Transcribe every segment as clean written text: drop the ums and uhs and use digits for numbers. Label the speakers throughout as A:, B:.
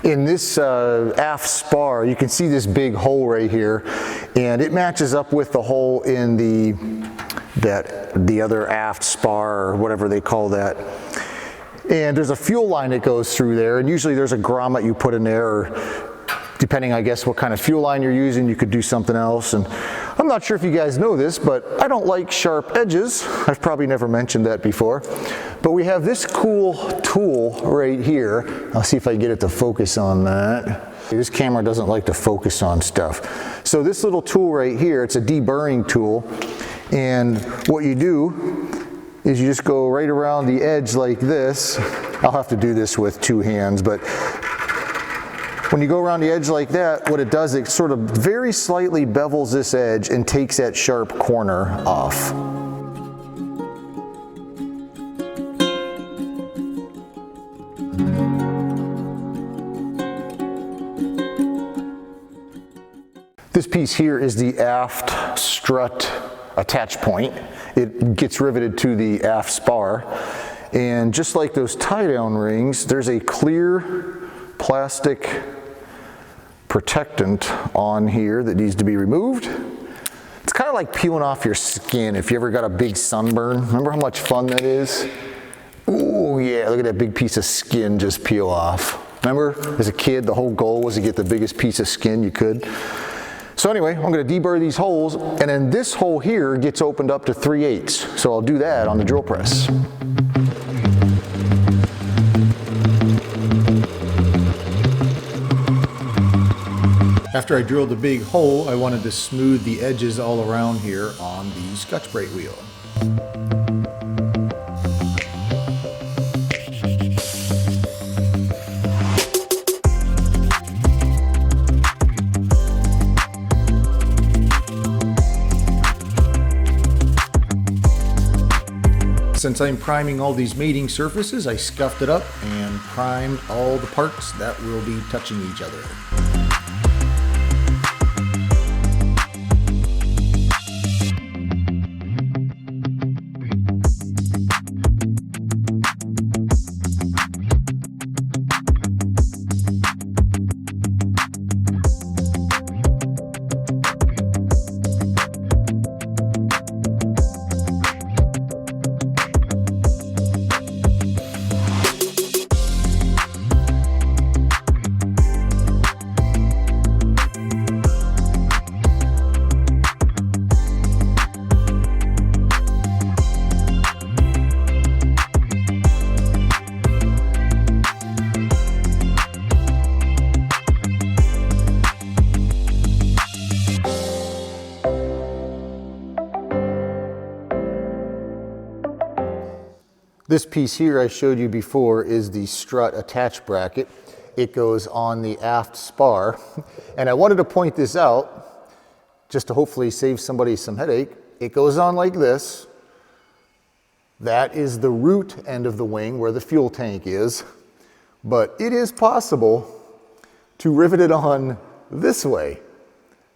A: In this aft spar, you can see this big hole right here, and it matches up with the hole in the other aft spar, or whatever they call that. And there's a fuel line that goes through there, and usually there's a grommet you put in there, or depending, I guess, what kind of fuel line you're using, you could do something else. And I'm not sure if you guys know this, but I don't like sharp edges. I've probably never mentioned that before. But we have this cool tool right here. I'll see if I can get it to focus on that. This camera doesn't like to focus on stuff. So this little tool right here, it's a deburring tool. And what you do is you just go right around the edge like this. I'll have to do this with two hands, but when you go around the edge like that, what it does, it sort of very slightly bevels this edge and takes that sharp corner off. This piece here is the aft strut attach point. It gets riveted to the aft spar. And just like those tie-down rings, there's a clear plastic protectant on here that needs to be removed. It's kind of like peeling off your skin if you ever got a big sunburn. Remember how much fun that is? Ooh, yeah, look at that big piece of skin just peel off. Remember, as a kid, the whole goal was to get the biggest piece of skin you could. So anyway, I'm going to deburr these holes, and then this hole here gets opened up to 3/8. So I'll do that on the drill press. After I drilled the big hole, I wanted to smooth the edges all around here on the Scotch Brite wheel. Since I'm priming all these mating surfaces, I scuffed it up and primed all the parts that will be touching each other. This piece here I showed you before is the strut attach bracket. It goes on the aft spar. And I wanted to point this out just to hopefully save somebody some headache. It goes on like this. That is the root end of the wing where the fuel tank is. But it is possible to rivet it on this way.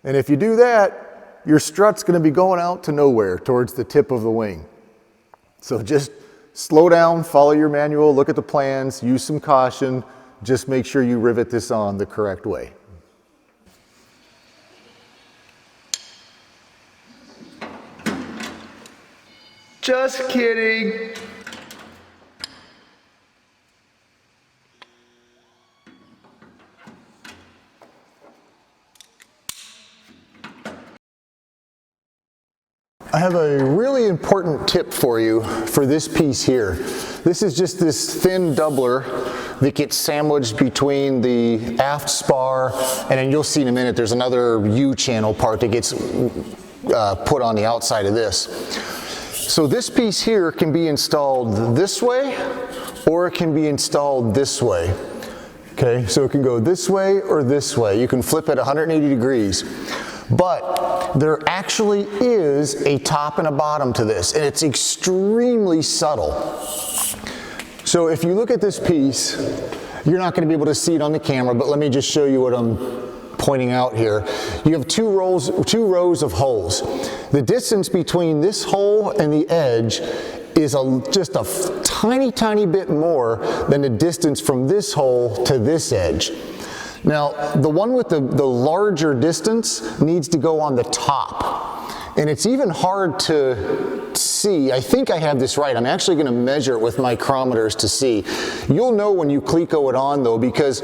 A: And if you do that, your strut's going to be going out to nowhere towards the tip of the wing. So just slow down, follow your manual, look at the plans, use some caution. Just make sure you rivet this on the correct way. Just kidding. I have a really important tip for you for this piece here. This is just this thin doubler that gets sandwiched between the aft spar, and then you'll see in a minute there's another U-channel part that gets put on the outside of this. So this piece here can be installed this way, or it can be installed this way. Okay, so it can go this way or this way. You can flip it 180 degrees. But there actually is a top and a bottom to this, and it's extremely subtle. So if you look at this piece, you're not going to be able to see it on the camera, but let me just show you what I'm pointing out here. You have two rows of holes. The distance between this hole and the edge is just a tiny bit more than the distance from this hole to this edge. Now, the one with the larger distance needs to go on the top. And it's even hard to see. I think I have this right. I'm actually going to measure it with micrometers to see. You'll know when you Cleco it on though, because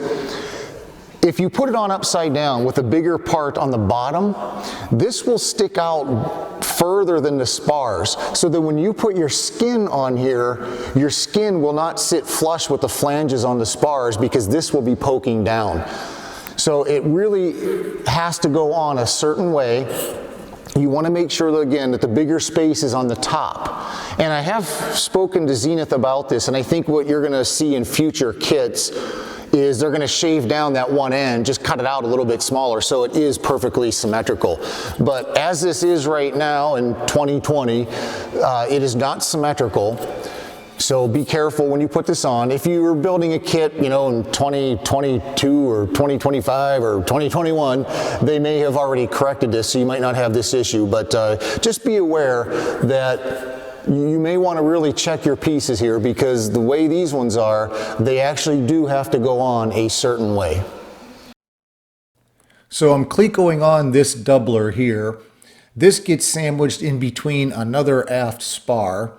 A: if you put it on upside down with a bigger part on the bottom, this will stick out further than the spars, so that when you put your skin on here, your skin will not sit flush with the flanges on the spars, because this will be poking down. So it really has to go on a certain way. You want to make sure that, again, that the bigger space is on the top. And I have spoken to Zenith about this, and I think what you're going to see in future kits is they're going to shave down that one end, just cut it out a little bit smaller so it is perfectly symmetrical. But as this is right now in 2020, it is not symmetrical. So be careful when you put this on. If you were building a kit, you know, in 2022 or 2025 or 2021, they may have already corrected this, so you might not have this issue. But just be aware that you may want to really check your pieces here, because the way these ones are, they actually do have to go on a certain way.
B: So I'm Clecoing on this doubler here. This gets sandwiched in between another aft spar,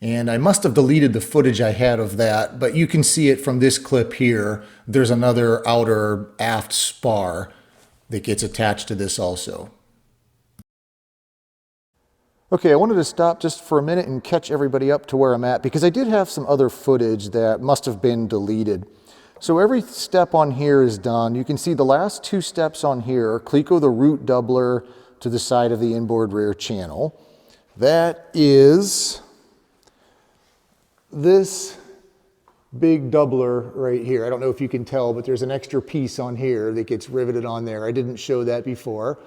B: and I must have deleted the footage I had of that, but you can see it from this clip here. There's another outer aft spar that gets attached to this also. Okay, I wanted to stop just for a minute and catch everybody up to where I'm at, because I did have some other footage that must have been deleted. So every step on here is done. You can see the last two steps on here, Cleco the root doubler to the side of the inboard rear channel. That is this big doubler right here. I don't know if you can tell, but there's an extra piece on here that gets riveted on there. I didn't show that before,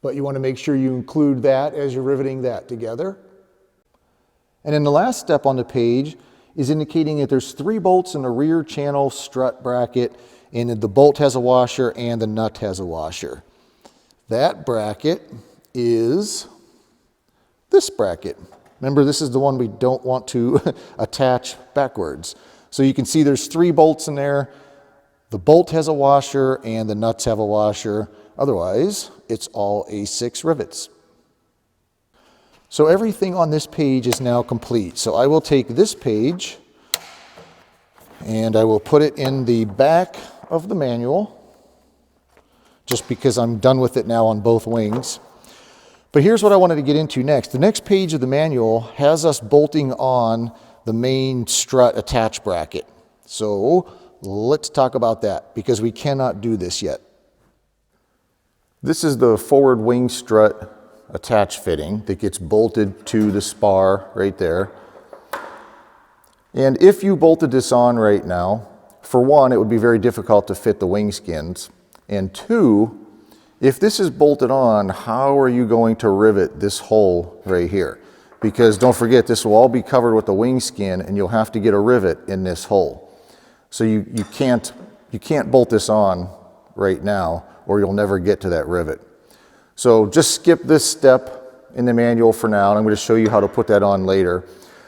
B: but you want to make sure you include that as you're riveting that together. And then the last step on the page is indicating that there's 3 bolts in the rear channel strut bracket, and the bolt has a washer and the nut has a washer. That bracket is this bracket. Remember, this is the one we don't want to attach backwards. So you can see there's 3 bolts in there. The bolt has a washer and the nuts have a washer. Otherwise, it's all A6 rivets. So everything on this page is now complete. So I will take this page and I will put it in the back of the manual, just because I'm done with it now on both wings. But here's what I wanted to get into next. The next page of the manual has us bolting on the main strut attach bracket. So let's talk about that, because we cannot do this yet. This is the forward wing strut attach fitting that gets bolted to the spar right there. And if you bolted this on right now, for one, it would be very difficult to fit the wing skins. And two, if this is bolted on, how are you going to rivet this hole right here? Because don't forget, this will all be covered with the wing skin, and you'll have to get a rivet in this hole. So you can't bolt this on right now, or you'll never get to that rivet. So just skip this step in the manual for now, and I'm going to show you how to put that on later.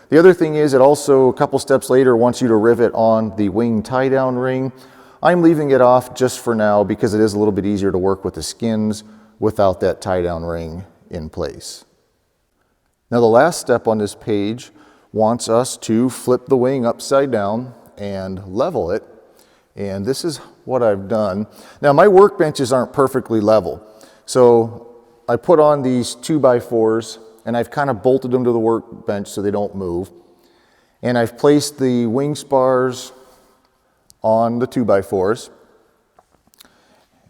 B: The other thing is, it also, a couple steps later, wants you to rivet on the wing tie-down ring. I'm leaving it off just for now because it is a little bit easier to work with the skins without that tie-down ring in place. Now the last step on this page wants us to flip the wing upside down and level it. And this is what I've done. Now my workbenches aren't perfectly level. So I put on these 2x4s and I've kind of bolted them to the workbench so they don't move. And I've placed the wing spars on the 2x4s.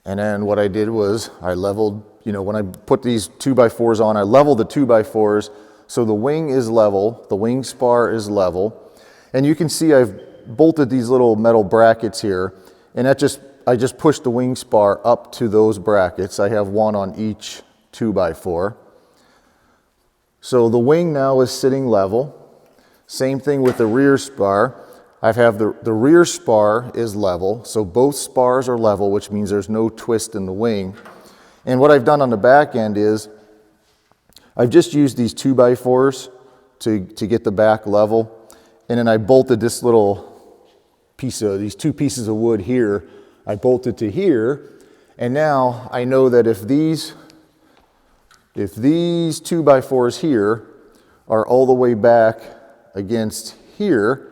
B: And then what I did was I leveled, when I put these 2x4s on, I leveled the 2x4s so the wing is level, the wing spar is level. And you can see I've bolted these little metal brackets here, and I just pushed the wing spar up to those brackets. I have one on each 2x4. So the wing now is sitting level. Same thing with the rear spar. I have the rear spar is level, so both spars are level, which means there's no twist in the wing. And what I've done on the back end is I've just used these 2x4s to get the back level. and then I bolted this little piece of, these two pieces of wood here, I bolted to here, and now I know that if these 2x4s here are all the way back against here,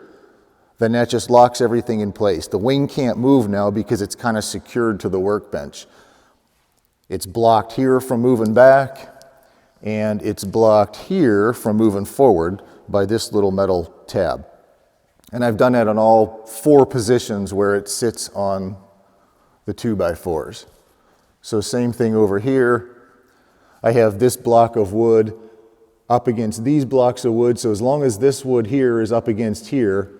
B: then that just locks everything in place. The wing can't move now because it's kind of secured to the workbench. It's blocked here from moving back, and it's blocked here from moving forward by this little metal tab. And I've done that on all 4 positions where it sits on the 2x4s. So same thing over here. I have this block of wood up against these blocks of wood, so as long as this wood here is up against here,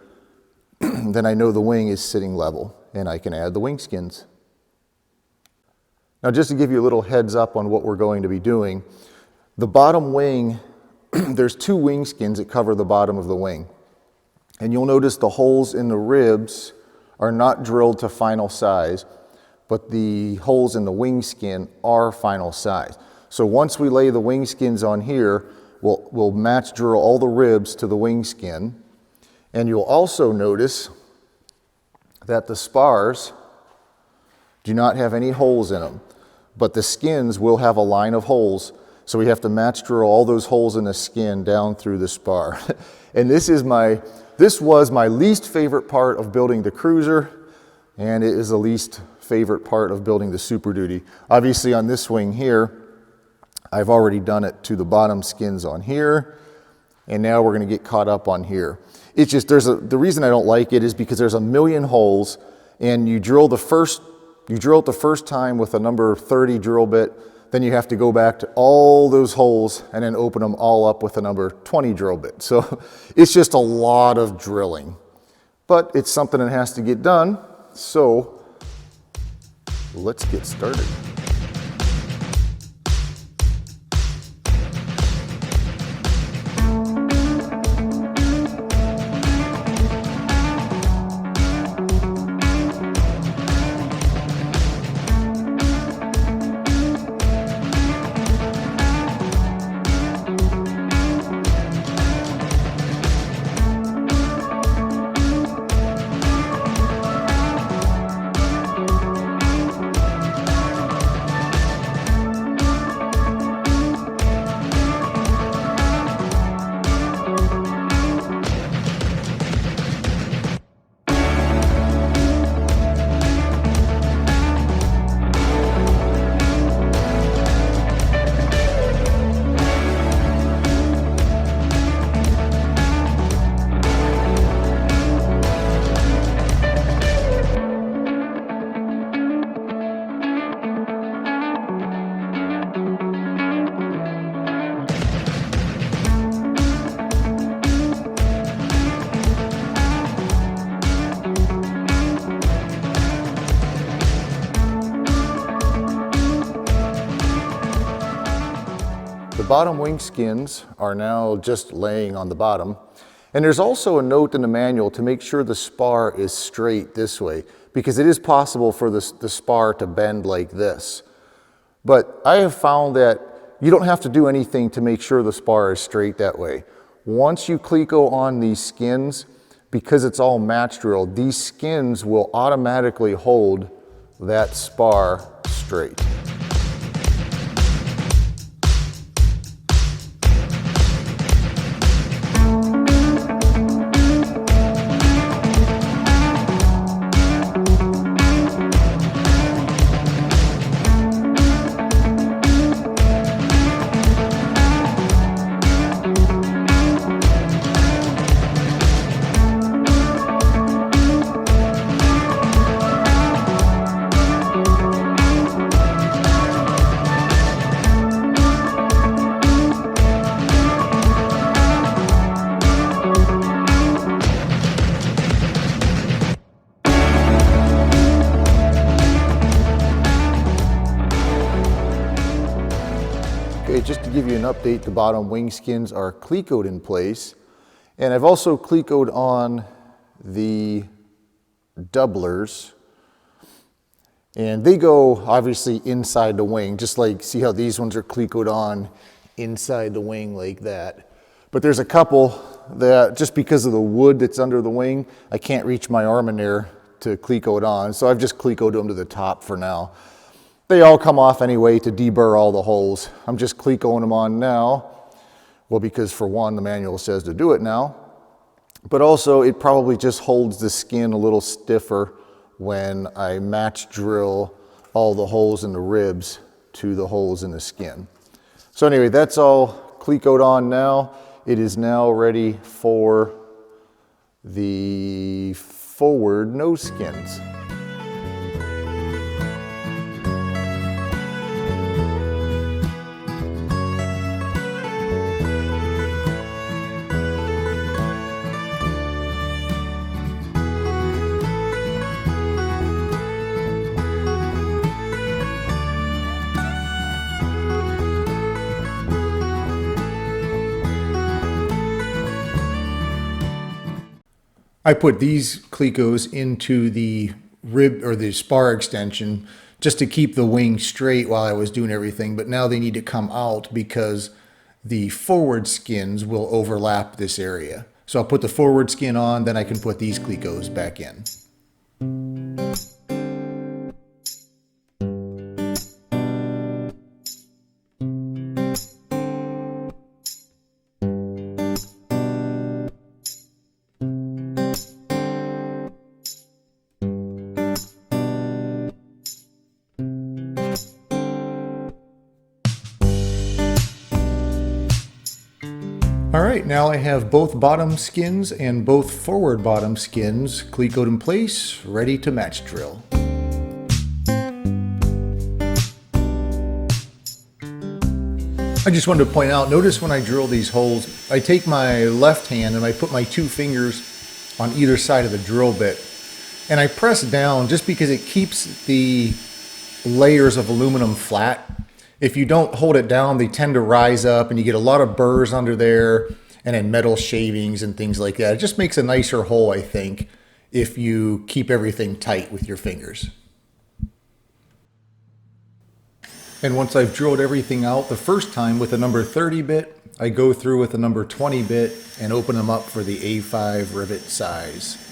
B: then I know the wing is sitting level, and I can add the wing skins. Now, just to give you a little heads up on what we're going to be doing, the bottom wing, there's 2 wing skins that cover the bottom of the wing. And you'll notice the holes in the ribs are not drilled to final size, but the holes in the wing skin are final size. So once we lay the wing skins on here, we'll match drill all the ribs to the wing skin. And you'll also notice that the spars do not have any holes in them, but the skins will have a line of holes. So we have to match drill all those holes in the skin down through the spar. And this was my least favorite part of building the Cruiser, and it is the least favorite part of building the Super Duty. Obviously on this wing here, I've already done it to the bottom skins on here, and now we're gonna get caught up on here. It's just, the reason I don't like it is because there's a million holes, and you drill it the first time with a number 30 drill bit, then you have to go back to all those holes and then open them all up with a number 20 drill bit. So it's just a lot of drilling, but it's something that has to get done. So let's get started. The bottom wing skins are now just laying on the bottom. And there's also a note in the manual to make sure the spar is straight this way, because it is possible for the spar to bend like this. But I have found that you don't have to do anything to make sure the spar is straight that way. Once you Cleco on these skins, because it's all match drilled, these skins will automatically hold that spar straight. Just to give you an update, the bottom wing skins are Clecoed in place, and I've also Clecoed on the doublers, and they go obviously inside the wing, just like, see how these ones are Clecoed on inside the wing like that. But there's a couple that just because of the wood that's under the wing, I can't reach my arm in there to Cleco it on. So I've just Clecoed them to the top for now. They all come off anyway to deburr all the holes. I'm just Clecoing them on now. Well, because for one, the manual says to do it now, but also it probably just holds the skin a little stiffer when I match drill all the holes in the ribs to the holes in the skin. So anyway, that's all Clecoed on now. It is now ready for the forward nose skins.
C: I put these Clecos into the rib or the spar extension just to keep the wing straight while I was doing everything, but now they need to come out because the forward skins will overlap this area. So I'll put the forward skin on, then I can put these Clecos back in. All right, now I have both bottom skins and both forward bottom skins Clecoed in place, ready to match drill. I just wanted to point out, notice when I drill these holes, I take my left hand and I put my 2 fingers on either side of the drill bit. And I press down just because it keeps the layers of aluminum flat. If you don't hold it down, they tend to rise up and you get a lot of burrs under there and then metal shavings and things like that. It just makes a nicer hole, I think, if you keep everything tight with your fingers. And once I've drilled everything out the first time with a number 30 bit, I go through with a number 20 bit and open them up for the A5 rivet size.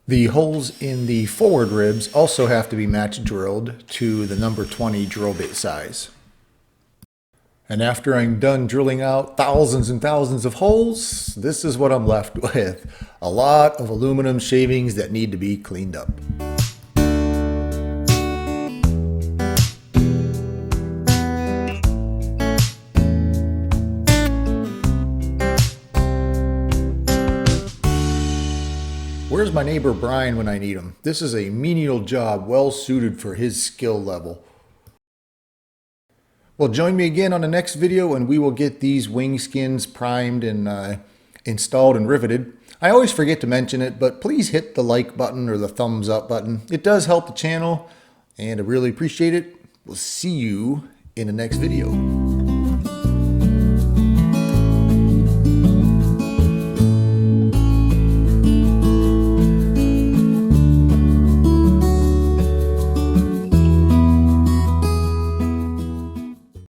C: The holes in the forward ribs also have to be match drilled to the number 20 drill bit size. And after I'm done drilling out thousands and thousands of holes, this is what I'm left with. A lot of aluminum shavings that need to be cleaned up. Where's my neighbor Brian when I need him? This is a menial job well suited for his skill level. Well, join me again on the next video and we will get these wing skins primed and installed and riveted. I always forget to mention it, but please hit the like button or the thumbs up button. It does help the channel and I really appreciate it. We'll see you in the next video.